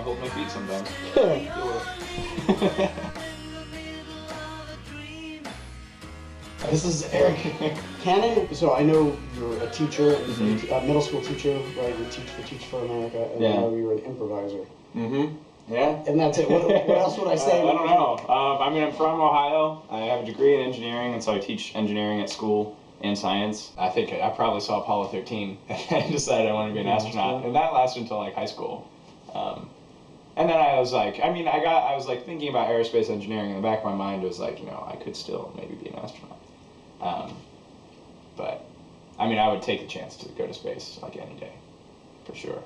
hold my feet sometimes. This is Eric Canan. So I know you're a teacher, a middle school teacher, right? You teach for Teach for America, and I know you're an improviser. Yeah. And that's it. What else would I say? I don't know. I mean, I'm from Ohio. I have a degree in engineering, and so I teach engineering at school and science. I think I probably saw Apollo 13 and decided I wanted to be an astronaut, and that lasted until like high school. And then I was like, I was like thinking about aerospace engineering in the back of my mind. It was like, you know, I could still maybe be an astronaut. But I mean, I would take the chance to go to space like any day, for sure.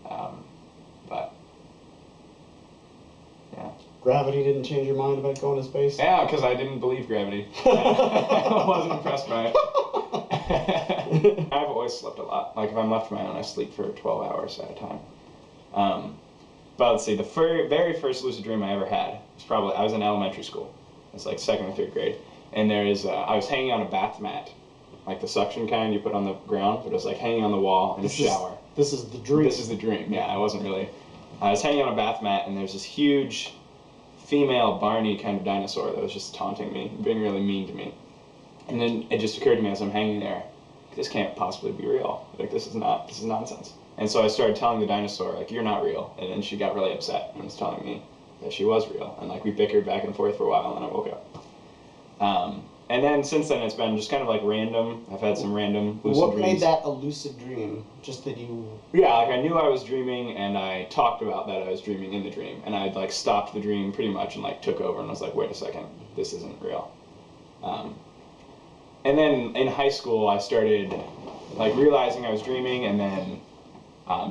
But yeah. Gravity didn't change your mind about going to space? Yeah, because I didn't believe gravity. I wasn't impressed by it. I've always slept a lot. Like if I'm left on my own, I sleep for 12 hours at a time. But let's see, the very first lucid dream I ever had was probably, I was in elementary school. It's like 2nd or 3rd grade. And I was hanging on a bath mat, like the suction kind you put on the ground, but it was like hanging on the wall in a shower. This is the dream. This is the dream, yeah. I was hanging on a bath mat, and there's this huge female Barney kind of dinosaur that was just taunting me, being really mean to me. And then it just occurred to me as I'm hanging there, this can't possibly be real. Like, this is nonsense. And so I started telling the dinosaur, like, you're not real. And then she got really upset and was telling me that she was real. And like we bickered back and forth for a while, and then I woke up. And then since then it's been just kind of like random. I've had some random lucid dreams. What made that a lucid dream? Just that you... Yeah, like I knew I was dreaming, and I talked about that I was dreaming in the dream. And I'd like stopped the dream pretty much and like took over and was like, wait a second, this isn't real. And then in high school I started like realizing I was dreaming, and then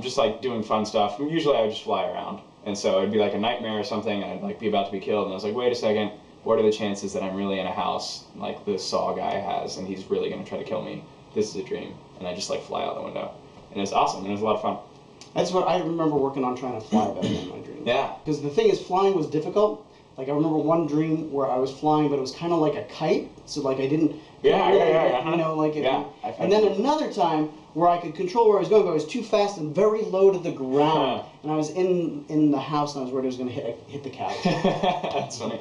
just like doing fun stuff. Usually I would just fly around. And so it'd be like a nightmare or something, and I'd like be about to be killed, and I was like, wait a second, what are the chances that I'm really in a house like the Saw guy has, and he's really going to try to kill me? This is a dream. And I just like fly out the window. And it was awesome, and it was a lot of fun. That's what I remember working on, trying to fly better in my dreams. Yeah. Because the thing is, flying was difficult. Like I remember one dream where I was flying, but it was kind of like a kite, so like I didn't... Yeah. You know, like it, yeah. And then another time where I could control where I was going, but I was too fast and very low to the ground. And I was in the house, and I was worried I was going to hit the couch. That's funny.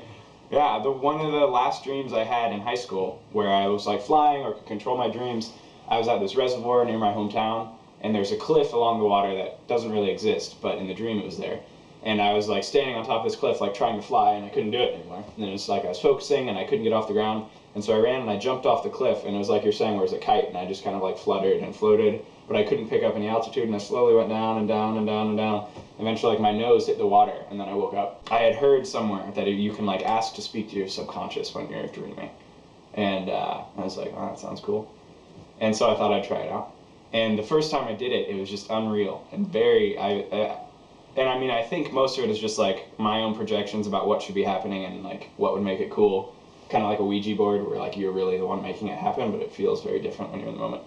Yeah, one of the last dreams I had in high school, where I was like flying or could control my dreams, I was at this reservoir near my hometown, and there's a cliff along the water that doesn't really exist, but in the dream it was there. And I was like standing on top of this cliff, like trying to fly, and I couldn't do it anymore. And then it was like I was focusing, and I couldn't get off the ground. And so I ran and I jumped off the cliff, and it was like you're saying, where it's a kite, and I just kind of like fluttered and floated, but I couldn't pick up any altitude, and I slowly went down and down and down and down. Eventually, like my nose hit the water, and then I woke up. I had heard somewhere that you can like ask to speak to your subconscious when you're dreaming, and I was like, oh, that sounds cool. And so I thought I'd try it out. And the first time I did it, it was just unreal and very. And I mean, I think most of it is just like my own projections about what should be happening and like what would make it cool. Kind of like a Ouija board where like you're really the one making it happen, but it feels very different when you're in the moment.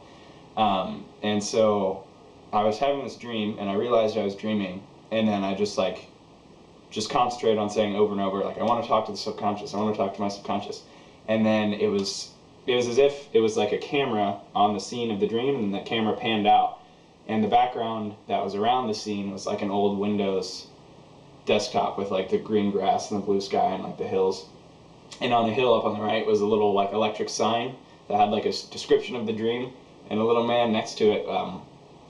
And so I was having this dream, and I realized I was dreaming, and then I just concentrated on saying over and over, like, I want to talk to the subconscious, I want to talk to my subconscious. And then it was as if it was like a camera on the scene of the dream, and the camera panned out. And the background that was around the scene was like an old Windows desktop with like the green grass and the blue sky and like the hills. And on the hill up on the right was a little like electric sign that had like a description of the dream, and a little man next to it.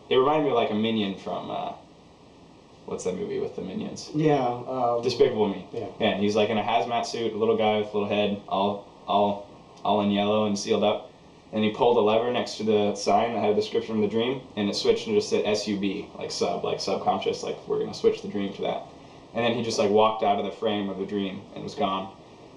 It reminded me of like a minion from what's that movie with the minions? Yeah. Despicable Me. Yeah. And he's like in a hazmat suit, a little guy with a little head, all in yellow and sealed up. And he pulled a lever next to the sign that had a description of the dream, and it switched and just said SUB, like subconscious, like we're gonna switch the dream to that. And then he just like walked out of the frame of the dream and was gone.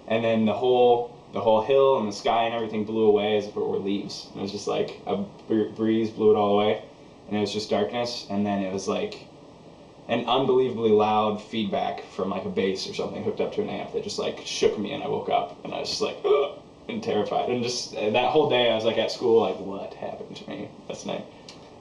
And then the whole hill and the sky and everything blew away as if it were leaves. And it was just like a breeze blew it all away, and it was just darkness. And then it was like an unbelievably loud feedback from like a bass or something hooked up to an amp that just like shook me, and I woke up and I was just like ugh, and terrified. And just that whole day I was like at school like, what happened to me last night?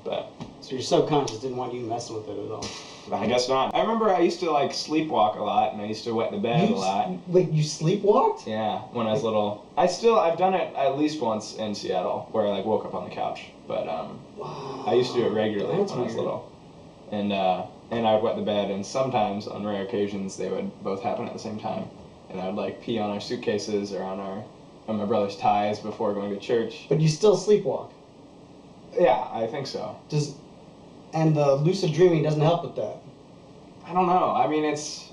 But so your subconscious didn't want you messing with it at all. I guess not. I remember I used to like sleepwalk a lot, and I used to wet the bed a lot. Wait, you sleepwalked? Yeah, when I was little. I've done it at least once in Seattle, where I like woke up on the couch. But wow, I used to do it regularly when I was little. And and I would wet the bed, and sometimes, on rare occasions, they would both happen at the same time. And I would like pee on our suitcases or on my brother's ties before going to church. But you still sleepwalk. Yeah, I think so. And the lucid dreaming doesn't help with that. I don't know. I mean, it's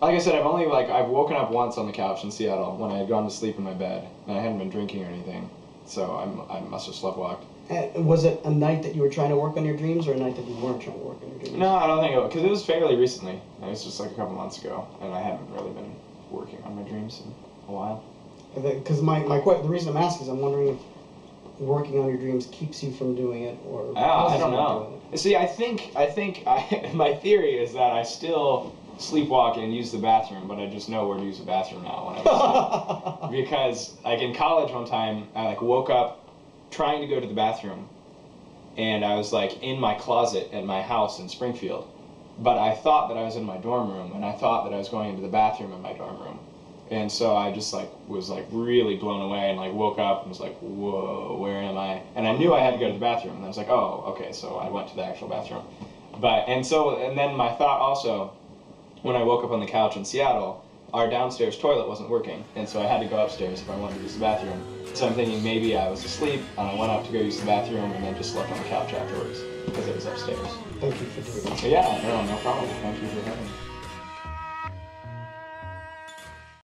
like I said, I've woken up once on the couch in Seattle when I had gone to sleep in my bed, and I hadn't been drinking or anything, so I must have sleptwalked. And was it a night that you were trying to work on your dreams, or a night that you weren't trying to work on your dreams? No, I don't think it was, because it was fairly recently. It was just like a couple months ago, and I haven't really been working on my dreams in a while. Because the reason I'm asking is I'm wondering if working on your dreams keeps you from doing it, or I don't know. See, I think my theory is that I still sleepwalk and use the bathroom, but I just know where to use the bathroom now when I was because like in college one time I like woke up trying to go to the bathroom, and I was like in my closet at my house in Springfield, but I thought that I was in my dorm room, and I thought that I was going into the bathroom in my dorm room. And so I just like was like really blown away, and like woke up and was like, whoa, where am I? And I knew I had to go to the bathroom, and I was like, oh, okay, so I went to the actual bathroom. And then my thought also, when I woke up on the couch in Seattle, our downstairs toilet wasn't working, and so I had to go upstairs if I wanted to use the bathroom. So I'm thinking maybe I was asleep, and I went up to go use the bathroom, and then just slept on the couch afterwards, because it was upstairs. Thank you for doing that. So yeah, no problem. Thank you for having me.